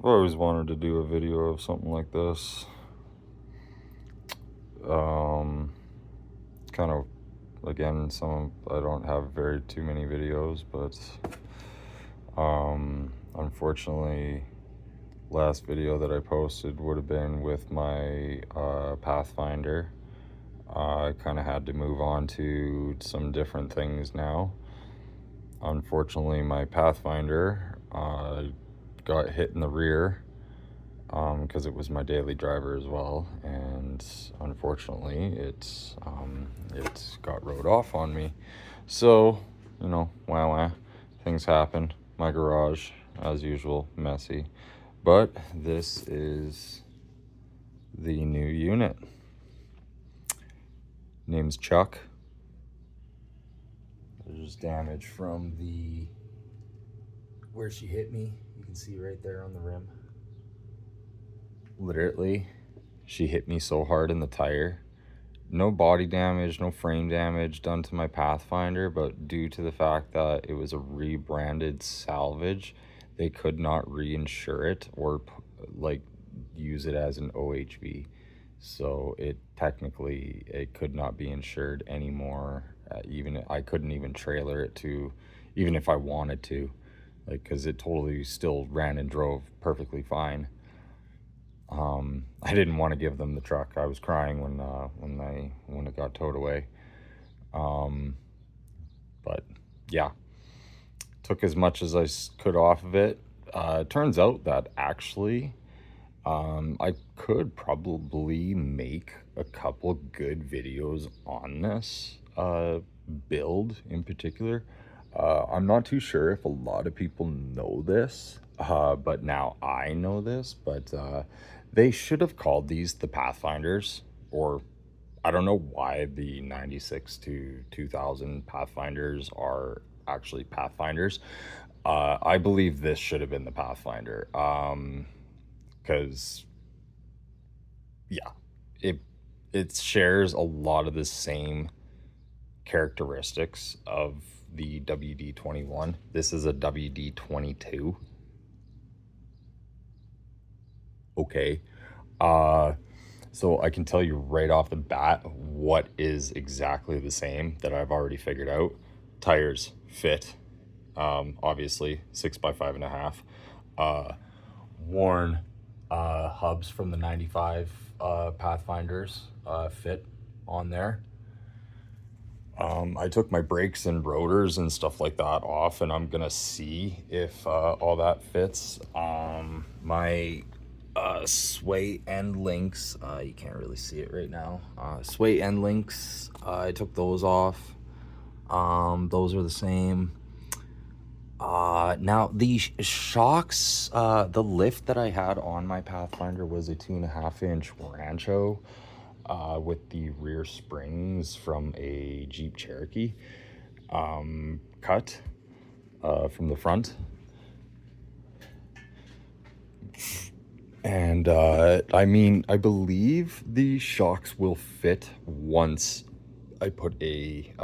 I've always wanted to do a video of something like this. Kind of, again, I don't have too many videos, but unfortunately, last video that I posted would have been with my Pathfinder. I kind of had to move on to some different things now. Unfortunately, my Pathfinder got hit in the rear because it was my daily driver as well, and unfortunately it got rode off on me. So, wow, things happen. My garage, as usual, messy, but this is the new unit. Name's Chuck. There's damage from where she hit me. You can see right there on the rim. Literally, she hit me so hard in the tire. No body damage, no frame damage done to my Pathfinder, but due to the fact that it was a rebranded salvage, they could not reinsure it or use it as an OHV. So it could not be insured anymore. Even I couldn't even trailer it to, even if I wanted to, because it totally still ran and drove perfectly fine. I didn't want to give them the truck. I was crying when it got towed away. But yeah, took as much as I could off of it. Turns out that actually, I could probably make a couple good videos on this build in particular. I'm not too sure if a lot of people know this, but now I know this, but they should have called these the Pathfinders, or I don't know why the 96 to 2000 Pathfinders are actually Pathfinders. I believe this should have been the Pathfinder, because yeah, it shares a lot of the same characteristics of the WD-21. This is a WD-22. Okay. So I can tell you right off the bat what is exactly the same that I've already figured out. Tires fit, obviously 6x5.5. Worn hubs from the 95 Pathfinders fit on there. I took my brakes and rotors and stuff like that off, and I'm gonna see if all that fits. My sway end links, you can't really see it right now. Sway end links, I took those off. Those are the same. Now the shocks, the lift that I had on my Pathfinder was a 2.5-inch Rancho with the rear springs from a Jeep Cherokee cut from the front. And I believe the shocks will fit once I put a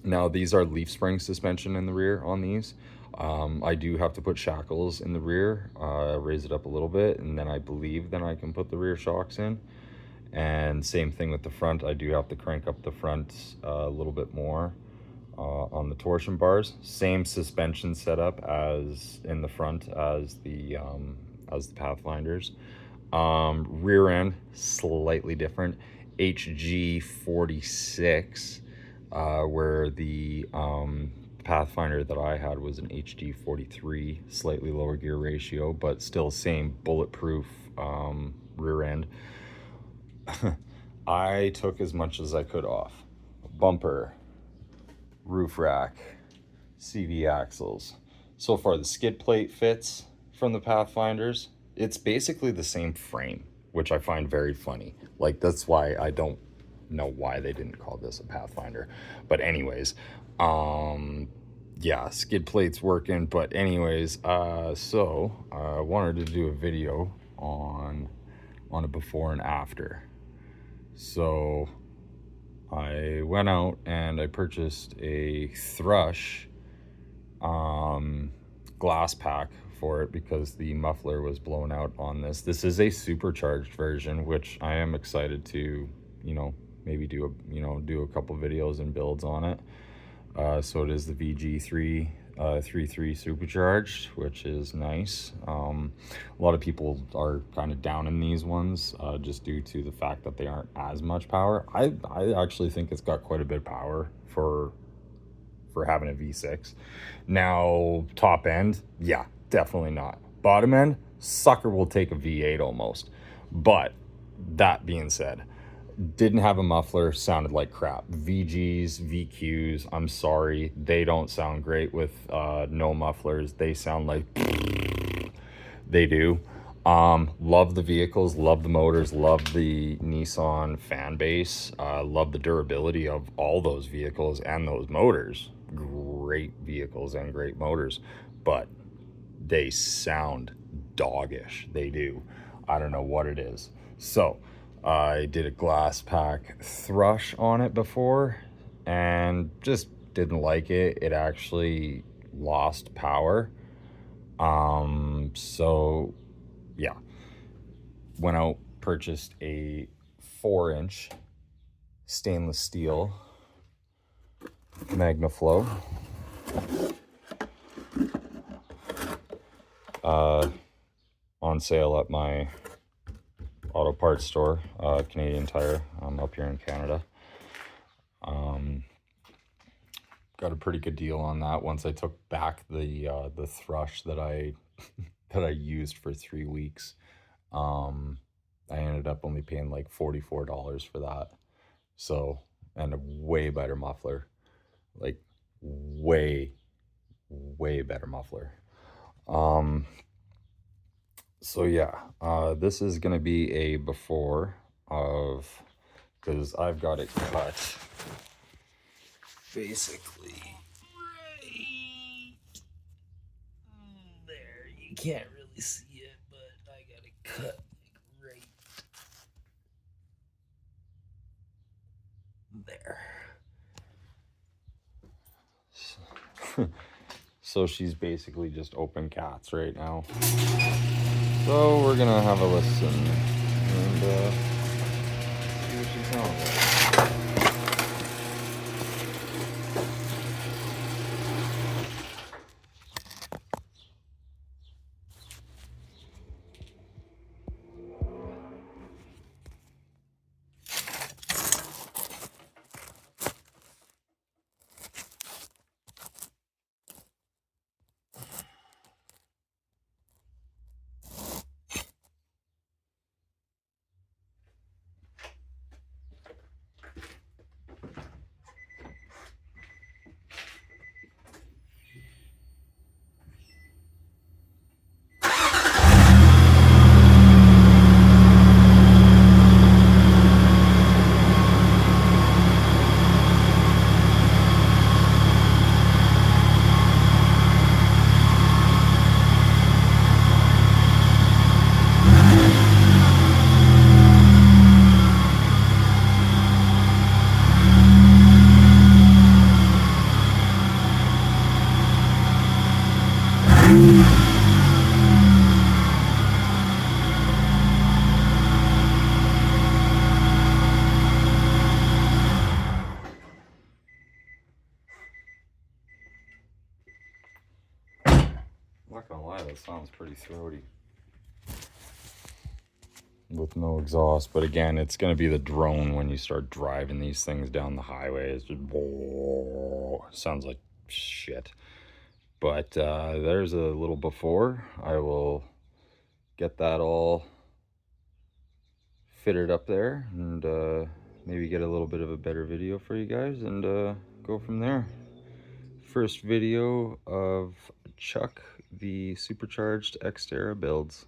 now these are leaf spring suspension in the rear on these. I do have to put shackles in the rear, raise it up a little bit, and then I believe then I can put the rear shocks in. And same thing with the front. I do have to crank up the front a little bit more on the torsion bars. Same suspension setup as in the front as the Pathfinders. Rear end slightly different. HG46, where the Pathfinder that I had was an HG43, slightly lower gear ratio, but still same bulletproof rear end. I took as much as I could off. Bumper, roof rack, CV axles. So far the skid plate fits from the Pathfinders. It's basically the same frame, which I find very funny. That's why I don't know why they didn't call this a Pathfinder. But anyways, yeah, skid plate's working. But anyways, so I wanted to do a video on a before and after. So I went out and I purchased a Thrush glass pack for it because the muffler was blown out on this. This is a supercharged version, which I am excited to, you know, maybe do a couple videos and builds on it. So it is the VG3 3.3 supercharged, which is nice. A lot of people are kind of down in these ones just due to the fact that they aren't as much power. I actually think it's got quite a bit of power for having a V6. Now, top end, yeah, definitely not. Bottom end, sucker will take a V8 almost. But that being said, didn't have a muffler, sounded like crap. VGs, VQs, I'm sorry, they don't sound great with no mufflers. They sound like they do. Love the vehicles, love the motors, love the Nissan fan base, love the durability of all those vehicles and those motors. Great vehicles and great motors, but they sound doggish. They do. I don't know what it is. So I did a glass pack thrush on it before and just didn't like it. It actually lost power. So yeah, went out, purchased a 4-inch stainless steel Magnaflow. On sale at my auto parts store, Canadian Tire. I'm up here in Canada. Got a pretty good deal on that once I took back the thrush that I that I used for 3 weeks. I ended up only paying like $44 for that. So, and a way better muffler, like way better muffler. So yeah, this is gonna be a before of, because I've got it cut basically right there. You can't really see it, but I got it cut like right there. So she's basically just open cats right now. So we're gonna have a listen and see what she sounds like. I'm not gonna lie, that sounds pretty throaty with no exhaust. But again, it's gonna be the drone when you start driving these things down the highway. It's just sounds like shit. But there's a little before. I will get that all fitted up there and maybe get a little bit of a better video for you guys and go from there. First video of Chuck, the supercharged Xterra builds.